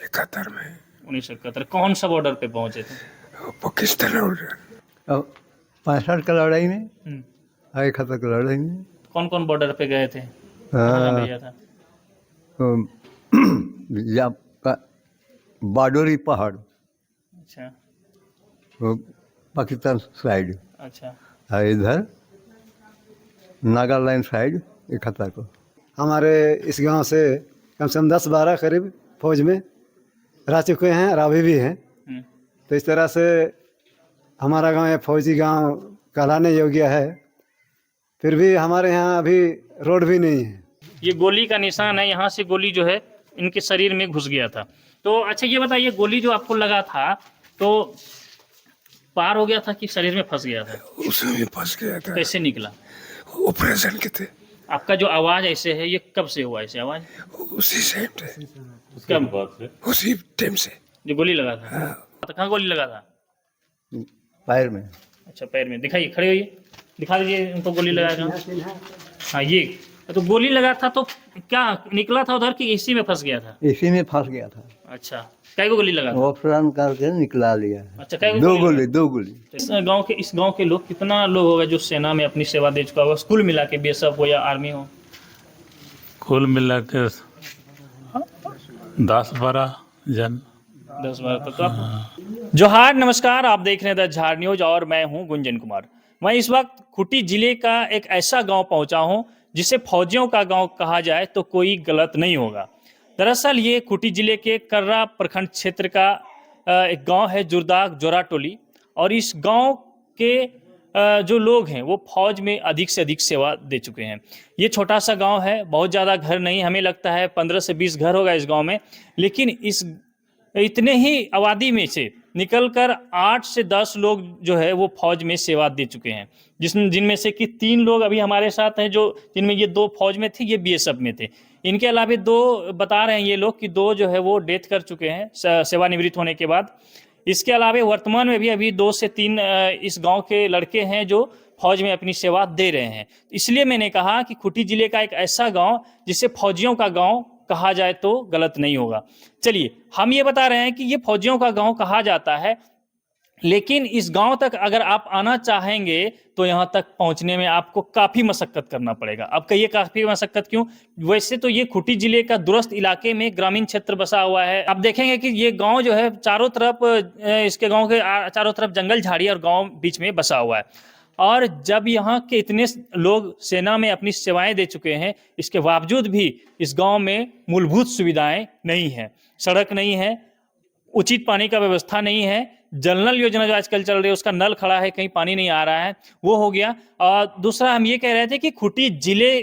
71 में। 1971 कौन सा बॉर्डर पे पहुंचे थे? पाकिस्तान और 65 का लड़ाई में, हम्म, 71 का लड़ाई में। कौन कौन बॉर्डर पे गए थे? कहाँ भेजा था? या बाडोरी पहाड़, अच्छा वो पाकिस्तान साइड, अच्छा। और इधर नागालैंड साइड 71 को। हमारे इस गांव से कम से कम 10-12 करीब फौज में रह चुके हैं और अभी भी हैं। हम्म, तो इस तरह से हमारा गांव एक फौजी गांव कहलाने योग्य है। फिर भी हमारे यहाँ अभी रोड भी नहीं है। ये गोली का निशान है, यहाँ से गोली जो है इनके शरीर में घुस गया था। तो अच्छा ये बताइए, गोली जो आपको लगा था तो पार हो गया था कि शरीर में फंस गया था? उसमें भी फंस गया था। कैसे निकला? ऑपरेशन के थे। आपका जो आवाज ऐसे है, ये कब से हुआ ऐसे आवाज? उसी सेम थे, कब? उसी टाइम से। जो गोली लगा था? तो कहाँ गोली लगा था? पैर में। अच्छा पैर में। दिखाइए, खड़े होइए, दिखा दीजिए उनको गोली लगा था। हाँ ये तो गोली लगा था, तो क्या निकला था उधर कि इसी में फंस गया था? इसी में फंस गया था, अच्छा कई को गोली लगा था? ऑपरेशन करके निकला लिया। अच्छा कई को दो गोली गोली, लगा? 2 गोली। इस गांव के लोग, कितना लोग होगा जो सेना में अपनी सेवा दे चुका होगा, कुल मिला के, बीएसएफ हो या आर्मी हो? कुल मिला के 10-12 जन। 10-12 तो आप। जोहार, नमस्कार, आप देख रहे हैं द झार न्यूज और मैं हूं गुंजन कुमार। मैं इस वक्त खूंटी जिले का एक ऐसा गांव पहुंचा हूं जिसे फौजियों का गांव कहा जाए तो कोई गलत नहीं होगा। दरअसल ये खूंटी जिले के कर्रा प्रखंड क्षेत्र का एक गांव है, जुरदाग जोरा टोली। और इस गांव के जो लोग हैं वो फौज में अधिक से अधिक सेवा दे चुके हैं। ये छोटा सा गांव है, बहुत ज़्यादा घर नहीं, हमें लगता है 15 से 20 घर होगा इस गांव में। लेकिन इस इतने ही आबादी में से निकलकर 8 से 10 लोग जो है वो फौज में सेवा दे चुके हैं, जिनमें से कि 3 लोग अभी हमारे साथ हैं, जो जिनमें ये 2 फौज में थे, ये बीएसएफ में थे। इनके अलावा 2 बता रहे हैं ये लोग कि 2 जो है वो डेथ कर चुके हैं सेवानिवृत्त होने के बाद। इसके अलावा वर्तमान में भी अभी 2 से 3 इस गांव के लड़के हैं जो फौज में अपनी सेवा दे रहे हैं। इसलिए मैंने कहा कि खूंटी जिले का एक ऐसा गांव जिसे फौजियों का गांव कहा जाए तो गलत नहीं होगा। चलिए, हम ये बता रहे हैं कि ये फौजियों का गांव कहा जाता है, लेकिन इस गांव तक अगर आप आना चाहेंगे तो यहां तक पहुंचने में आपको काफी मशक्कत करना पड़ेगा। अब कहिए काफी मशक्कत क्यों? वैसे तो ये खूंटी जिले का दूरस्थ इलाके में ग्रामीण क्षेत्र बसा हुआ है। आप देखेंगे कि ये गांव जो है चारों तरफ, इसके गांव के चारों तरफ जंगल झाड़ी और गांव बीच में बसा हुआ है। और जब यहाँ के इतने लोग सेना में अपनी सेवाएं दे चुके हैं, इसके बावजूद भी इस गांव में मूलभूत सुविधाएं नहीं हैं। सड़क नहीं है, उचित पानी का व्यवस्था नहीं है, जल नल योजना जो आजकल चल रही है उसका नल खड़ा है, कहीं पानी नहीं आ रहा है, वो हो गया। और दूसरा हम ये कह रहे थे कि खूंटी जिले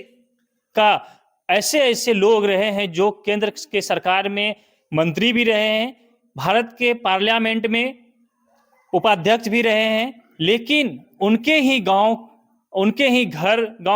का ऐसे ऐसे लोग रहे हैं जो केंद्र के सरकार में मंत्री भी रहे हैं, भारत के पार्लियामेंट में उपाध्यक्ष भी रहे हैं, लेकिन उनके ही गांव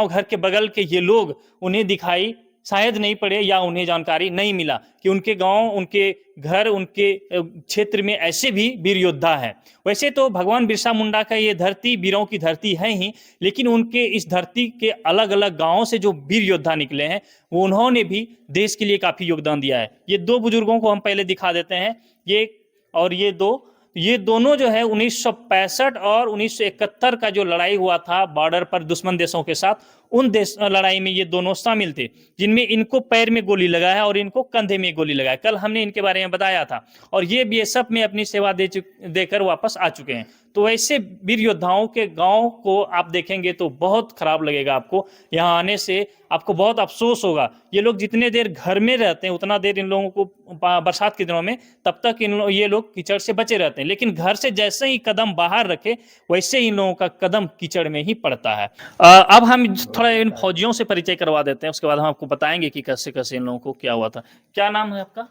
घर के बगल के ये लोग उन्हें दिखाई शायद नहीं पड़े या उन्हें जानकारी नहीं मिला कि उनके गांव, उनके घर, उनके क्षेत्र में ऐसे भी वीर योद्धा हैं। वैसे तो भगवान बिरसा मुंडा का ये धरती वीरों की धरती है ही, लेकिन उनके इस धरती के अलग अलग गांवों से जो वीर योद्धा निकले हैं वो उन्होंने भी देश के लिए काफी योगदान दिया है। ये 2 बुजुर्गों को हम पहले दिखा देते हैं, ये दोनों जो है 1965 और 1971 का जो लड़ाई हुआ था बॉर्डर पर दुश्मन देशों के साथ, उन लड़ाई में ये दोनों शामिल थे, जिनमें इनको पैर में गोली लगा है और इनको कंधे में गोली लगा है। कल हमने इनके बारे में बताया था। और ये बीएसएफ में अपनी सेवा देकर वापस आ चुके हैं। तो ऐसे वीर योद्धाओं के गांव को आप देखेंगे तो बहुत खराब लगेगा आपको। यहाँ आने से आपको बहुत अफसोस होगा। ये लोग जितने देर घर में रहते हैं उतना देर इन लोगों को बरसात के दिनों में तब तक ये लोग कीचड़ से बचे रहते हैं, लेकिन घर से जैसे ही कदम बाहर रखे वैसे ही इन लोगों का कदम कीचड़ में ही पड़ता है। अब हम थोड़ा इन फौजियों से परिचय करवा देते हैं, उसके बाद हम आपको बताएंगे कि कैसे कैसे इन लोगों को क्या हुआ था। क्या नाम है आपका?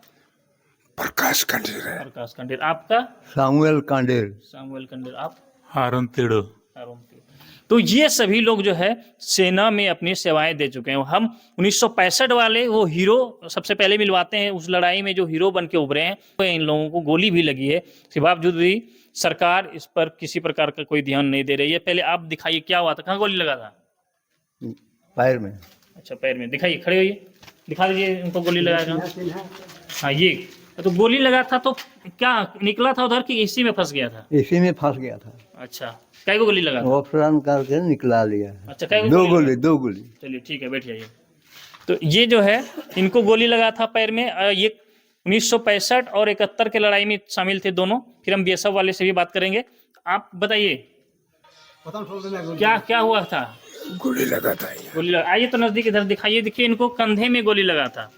प्रकाश खंडेर है। प्रकाश खंडेर। आपका? सामुएल कांडेर। सामुएल खंडेर। आप? हारून तिड़ो। तो ये सभी लोग जो है सेना में अपनी सेवाएं दे चुके हैं। हम 1965 वाले वो हीरो सबसे पहले मिलवाते हैं। उस लड़ाई में जो हीरो बन के उभरे हैं, तो इन लोगों को गोली भी लगी है, इसके बावजूद भी सरकार इस पर किसी प्रकार का कोई ध्यान नहीं दे रही है। पहले आप दिखाइए क्या हुआ था, कहाँ गोली लगा था? पैर में। अच्छा पैर में। दिखाइए, खड़े होइए, दिखा दीजिए उनको गोली लगा था। हाँ ये तो गोली लगा था तो क्या निकला था उधर कि इसी में फंस गया था? इसी में फंस गया था। अच्छा, कै को गोली लगा था? ऑपरेशन करके निकला लिया है। अच्छा, कै को दो गोली गोली लगा? दो गोली। चलिए ठीक है, बैठ जाइए। तो ये जो है इनको गोली लगा था पैर में। ये 1965 और 71 के लड़ाई में शामिल थे दोनों। फिर हम बीएसएफ वाले से भी बात करेंगे। आप बताइए क्या क्या हुआ था? गोली लगा था यहाँ। गोली लगा, आइए तो नजदीक इधर दिखाइए। देखिए इनको कंधे में गोली लगा था।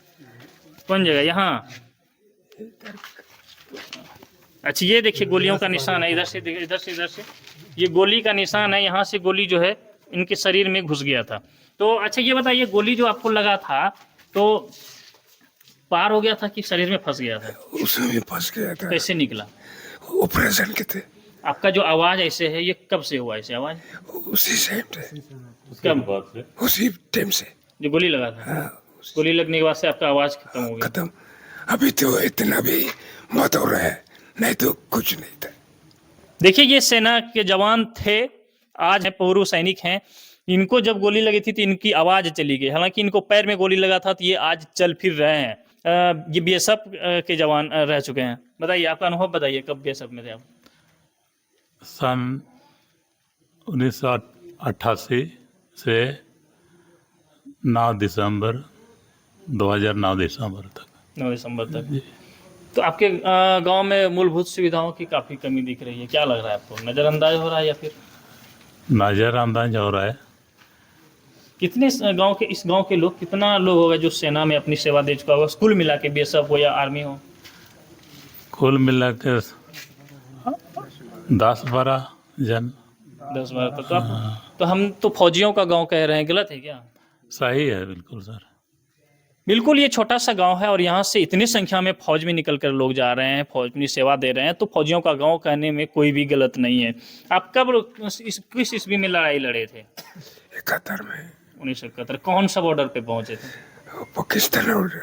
कौन जगह? यहाँ। अच्छा, ये देखिए गोलियों का निशान है। इधर से इधर से इधर से ये गोली का निशान है। यहाँ से गोली जो है इनके शरीर में घुस गया था। तो अच्छा ये बताइए, गोली जो आपको लगा था तो पार हो गया था कि शरीर में फंस गया था? उसमें भी फंस गया था। कैसे निकला? ऑपरेशन के थे। आपका जो आवाज ऐसे है ये कब से हुआ ऐसे आवाज? उसी टाइम से, कब? उसी टाइम से। जो गोली लगा था? हाँ, गोली लगने के बाद से आपका आवाज खत्म हो गया? खत्म। अभी तो इतना भी मत हो रहा है, नहीं तो कुछ नहीं था। देखिए ये सेना के जवान थे, आज है पूर्व सैनिक हैं। इनको जब गोली लगी थी तो इनकी आवाज चली गई। हालांकि इनको पैर में गोली लगा था तो ये आज चल फिर रहे हैं। ये बीएसएफ के जवान रह चुके हैं। बताइए आपका अनुभव बताइए, कब बीएसएफ में थे आप? सन 1988 से 9 दिसंबर 2009 दिसंबर तक। 9 दिसंबर तक। तो आपके गांव में मूलभूत सुविधाओं की काफ़ी कमी दिख रही है। क्या लग रहा है आपको? नज़रअंदाज हो रहा है या फिर नज़रअंदाज हो रहा है? कितने गांव के, इस गांव के लोग, कितना लोग होगा जो सेना में अपनी सेवा दे चुका होगा, कुल मिला के, बीएसएफ हो या आर्मी हो? कुल मिला के 10-12 जन। 10-12 तो आप तो हम तो फौजियों का गांव कह रहे हैं, गलत है क्या? सही है बिल्कुल सर। बिल्कुल, ये छोटा सा गांव है और यहाँ से इतनी संख्या में फौज में निकल कर लोग जा रहे हैं, फौज में सेवा दे रहे हैं, तो फौजियों का गांव कहने में कोई भी गलत नहीं है। आप कब किस ईस्वी में लड़ाई लड़े थे? 71 में 1971। कौन सा बॉर्डर पे पहुंचे थे? पाकिस्तान और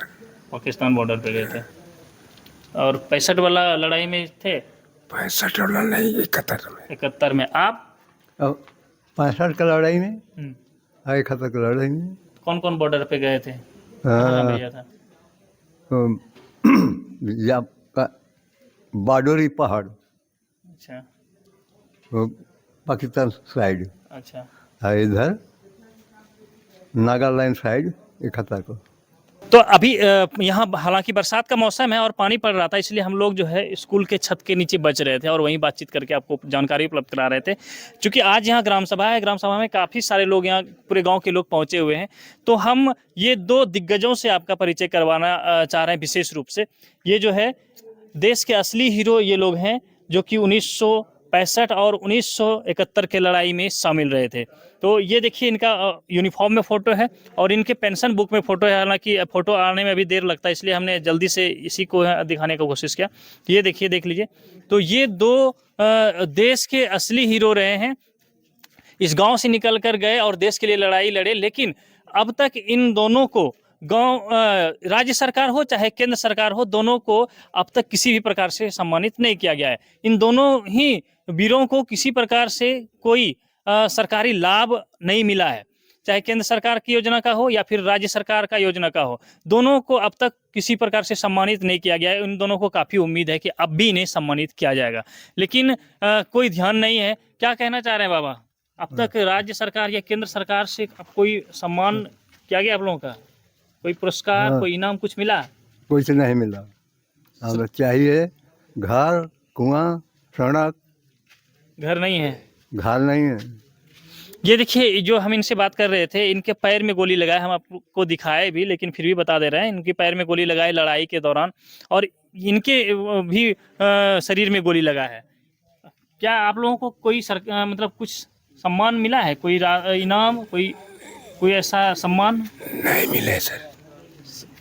पाकिस्तान बॉर्डर पे गए थे। और 65 वाला लड़ाई में थे? 65 वाला नहीं, 71 में। 71 में। आप? अब 65 का लड़ाई में, हम्म, 71 का लड़ाई में कौन कौन बॉर्डर पे गए थे? कहाँ भेजा था? या बाडोरी पहाड़, अच्छा वो पाकिस्तान साइड, अच्छा। और इधर नागालैंड साइड 71 को। तो अभी यहाँ हालांकि बरसात का मौसम है और पानी पड़ रहा था, इसलिए हम लोग जो है स्कूल के छत के नीचे बच रहे थे और वहीं बातचीत करके आपको जानकारी उपलब्ध करा रहे थे। क्योंकि आज यहाँ ग्राम सभा है, ग्राम सभा में काफ़ी सारे लोग, यहाँ पूरे गांव के लोग पहुँचे हुए हैं। तो हम ये 2 दिग्गजों से आपका परिचय करवाना चाह रहे हैं विशेष रूप से। ये जो है देश के असली हीरो ये लोग हैं, जो कि 1965 और 1971 के लड़ाई में शामिल रहे थे। तो ये देखिए इनका यूनिफॉर्म में फ़ोटो है और इनके पेंशन बुक में फ़ोटो है। हालांकि फ़ोटो आने में अभी देर लगता है, इसलिए हमने जल्दी से इसी को दिखाने की कोशिश किया। ये देखिए, देख लीजिए। तो ये 2 देश के असली हीरो रहे हैं। इस गांव से निकल कर गए और देश के लिए लड़ाई लड़े, लेकिन अब तक इन दोनों को गांव, राज्य सरकार हो चाहे केंद्र सरकार हो, दोनों को अब तक किसी भी प्रकार से सम्मानित नहीं किया गया है। इन दोनों ही वीरों को किसी प्रकार से कोई सरकारी लाभ नहीं मिला है, चाहे केंद्र सरकार की योजना का हो या फिर राज्य सरकार का योजना का हो। दोनों को अब तक किसी प्रकार से सम्मानित नहीं किया गया है। इन दोनों को काफ़ी उम्मीद है कि अब भी इन्हें सम्मानित किया जाएगा, लेकिन कोई ध्यान नहीं है। क्या कहना चाह रहे हैं बाबा? अब तक राज्य सरकार या केंद्र सरकार से कोई सम्मान किया गया आप लोगों का? कोई पुरस्कार, कोई इनाम कुछ मिला? कुछ नहीं मिला। हमें चाहिए घर, कुआं, सड़क। घर नहीं है, घर नहीं है। ये देखिए जो हम इनसे बात कर रहे थे, इनके पैर में गोली लगाए, हम आपको दिखाए भी, लेकिन फिर भी बता दे रहे हैं। इनके पैर में गोली लगाए लड़ाई के दौरान, और इनके भी शरीर में गोली लगा है। क्या आप लोगों को कोई मतलब कुछ सम्मान मिला है? कोई इनाम, कोई ऐसा सम्मान? नहीं मिले सर,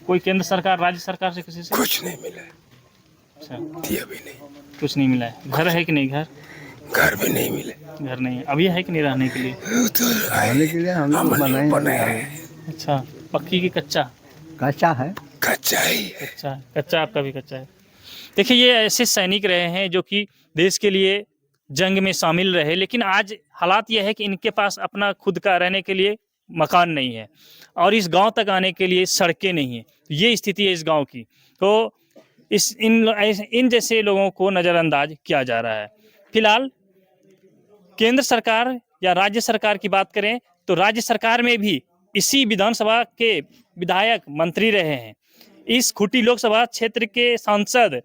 कोई केंद्र सरकार, राज्य सरकार से किसी से? कुछ नहीं मिला। अच्छा, दिया भी नहीं। कुछ नहीं मिला है। घर है कि नहीं? घर भी नहीं मिले। घर नहीं है। अभी है कि नहीं रहने के लिए? वो तो रहने के लिए हम लोग बनाए हैं। अच्छा, पक्की की कच्चा? कच्चा है। कच्चा ही है। कच्चा आपका भी कच्चा है। देखिए ये ऐसे सैनिक रहे हैं जो कि देश के लिए जंग में शामिल रहे, लेकिन आज हालात ये है कि इनके पास अपना खुद का रहने के लिए मकान नहीं है और इस गांव तक आने के लिए सड़कें नहीं है। ये स्थिति है इस गांव की। तो इन जैसे लोगों को नज़रअंदाज किया जा रहा है। फिलहाल केंद्र सरकार या राज्य सरकार की बात करें तो राज्य सरकार में भी इसी विधानसभा के विधायक मंत्री रहे हैं। इस खूंटी लोकसभा क्षेत्र के सांसद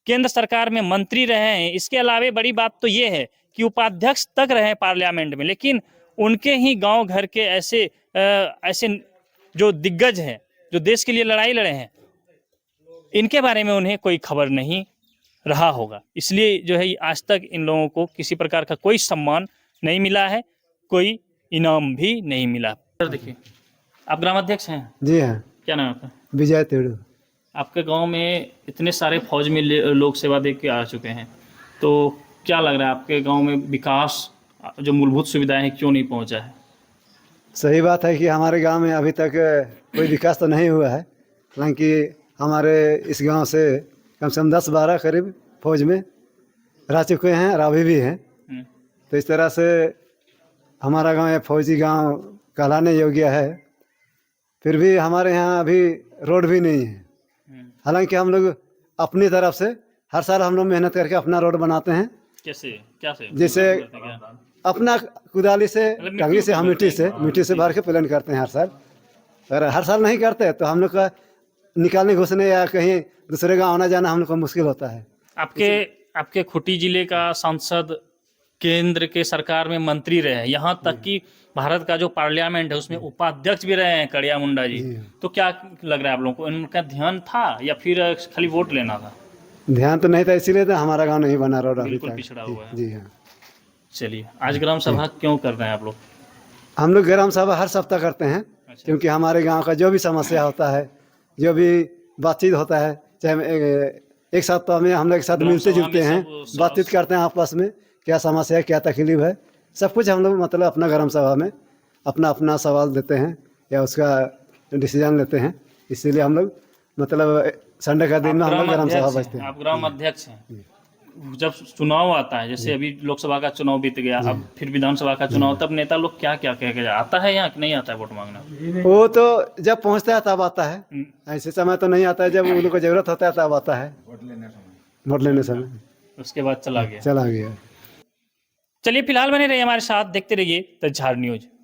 केंद्र सरकार में मंत्री रहे हैं। इसके अलावा बड़ी बात तो ये है कि उपाध्यक्ष तक रहे हैं पार्लियामेंट में, लेकिन उनके ही गांव घर के ऐसे जो दिग्गज हैं, जो देश के लिए लड़ाई लड़े हैं, इनके बारे में उन्हें कोई खबर नहीं रहा होगा। इसलिए जो है आज तक इन लोगों को किसी प्रकार का कोई सम्मान नहीं मिला है, कोई इनाम भी नहीं मिला। सर देखिए, आप ग्रामाध्यक्ष हैं? जी हाँ। क्या नाम है आपका? विजय तेड़ू। आपके गांव में इतने सारे फौज में लोग सेवा दे के आ चुके हैं, तो क्या लग रहा है आपके गांव में विकास, जो मूलभूत सुविधाएं हैं, क्यों नहीं पहुंचा है? सही बात है कि हमारे गांव में अभी तक कोई विकास तो नहीं हुआ है, हालांकि हमारे इस गांव से कम से कम 10-12 करीब फौज में रह चुके हैं और अभी भी हैं। तो इस तरह से हमारा गांव एक फौजी गांव कहलाने योग्य है। फिर भी हमारे यहाँ अभी रोड भी नहीं है। हालांकि हम लोग अपनी तरफ से हर साल हम लोग मेहनत करके अपना रोड बनाते हैं। कैसे? क्या से? जैसे अपना कुदाली से, टंगी से, हम मिट्टी से भर के प्लान करते हैं हर साल। अगर हर साल नहीं करते तो हम लोग का निकालने घुसने या कहीं दूसरे गाँव आना जाना हम लोग को मुश्किल होता है। आपके खूंटी जिले का सांसद केंद्र के सरकार में मंत्री रहे हैं, यहाँ तक कि भारत का जो पार्लियामेंट है उसमें उपाध्यक्ष भी रहे हैं कड़िया मुंडा जी। तो क्या लग रहा है आप लोगों को, इनका ध्यान था या फिर खाली वोट लेना था? ध्यान तो नहीं था, इसीलिए तो हमारा गांव नहीं बना रोड अभी बिल्कुल तक। पिछड़ा हुआ है। जी हाँ। चलिए, आज ग्राम सभा क्यों कर रहे हैं आप लोग? हम लोग ग्राम सभा हर सप्ताह करते हैं, क्योंकि हमारे गांव का जो भी समस्या होता है, जो भी बातचीत होता है, चाहे एक सप्ताह में हम लोग एक साथ मिलते जुलते हैं, बातचीत करते हैं आपस में, क्या समस्या है, क्या तकलीफ है, सब कुछ हम लोग मतलब अपना ग्राम सभा में अपना अपना सवाल देते हैं या उसका डिसीजन लेते हैं। इसीलिए हम लोग मतलब संडे का दिन में हम लोग ग्राम सभा बचते हैं। आप ग्राम अध्यक्ष हैं। जब चुनाव आता है, जैसे अभी लोकसभा का चुनाव बीत गया, अब फिर विधानसभा का चुनाव, तब नेता लोग क्या क्या कह के आता है या नहीं आता है वोट मांगना? वो तो जब पहुंचता है तब आता है, ऐसे समय तो नहीं आता है। जब उन लोग को जरूरत होता है तब आता है, वोट लेने समय। उसके बाद चला गया। चलिए फिलहाल बने रहिए हमारे साथ, देखते रहिए द झार न्यूज।